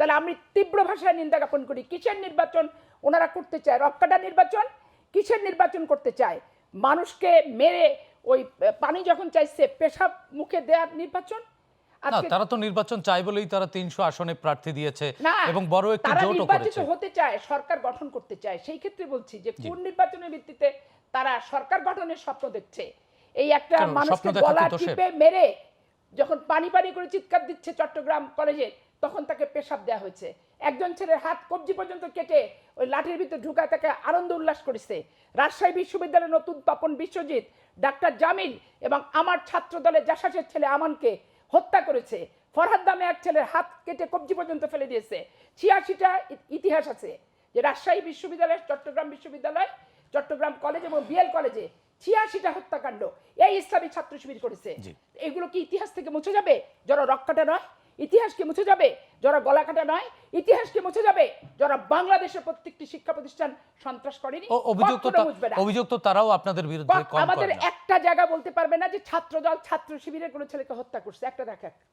তাহলে আমি তীব্র ভাষায় নিন্দা জ্ঞাপন করি। কিসের নির্বাচন ওনারা করতে চায়? রক্কাটা নির্বাচন। কিসের নির্বাচন করতে চায়? মানুষকে মেরে ওই পানি যখন চাইছে পেশাব মুখে দেওয়ার নির্বাচন। না, তারা তো নির্বাচন চায় বলেই তারা 300 আসনে প্রার্থী দিয়েছে এবং বড় একটি জোটও করেছে। নির্বাচিত হতে চায়, সরকার গঠন করতে চায়। সেই ক্ষেত্রে বলছি যে কোন নির্বাচনের ভিত্তিতে তারা সরকার গঠনের স্বপ্ন দেখছে? এই একটা মানুষকে গলা টিপে মেরে যখন পানি পানি করে চিৎকার দিচ্ছে চট্টগ্রাম কলেজে, তখন তাকে পেশাব দেওয়া হয়েছে। একজন ছেলের হাত কবজি পর্যন্ত কেটে ওই লাঠির ভিতরে ঢুকায় তাকে আনন্দ উল্লাস করেছে। রাজশাহী বিশ্ববিদ্যালয়ের নতুন তপন বিশ্বজিৎ, ডাক্তার জামিল এবং আমার ছাত্র দলের জাসাসের ছেলে আমানকে হত্যা করেছে। ফরহাদ নামে এক ছেলের হাত কেটে কবজি পর্যন্ত ফেলে দিয়েছে। 86টা ইতিহাস আছে যে রাজশাহী বিশ্ববিদ্যালয়, চট্টগ্রাম বিশ্ববিদ্যালয়, চট্টগ্রাম কলেজ এবং বিএল কলেজে 86টা হত্যাকাণ্ড এই ইসলামী ছাত্র শিবির করেছে। এগুলো কি ইতিহাস থেকে মুছে যাবে? যারা রক্কাটা নয়? ইতিহাস কি মুছে যাবে? যারা গলা কাটা নয়? ইতিহাস কি মুছে যাবে? যারা বাংলাদেশের প্রত্যেকটি শিক্ষা প্রতিষ্ঠান সন্ত্রাস করেনি? অভিযোগ তো তারাও আপনাদের বিরুদ্ধে কম করে না। আমাদের একটা জায়গা বলতে পারবে না যে ছাত্র দল ছাত্র শিবিরের কোনো ছেলেকে হত্যা করছে, একটা দেখা।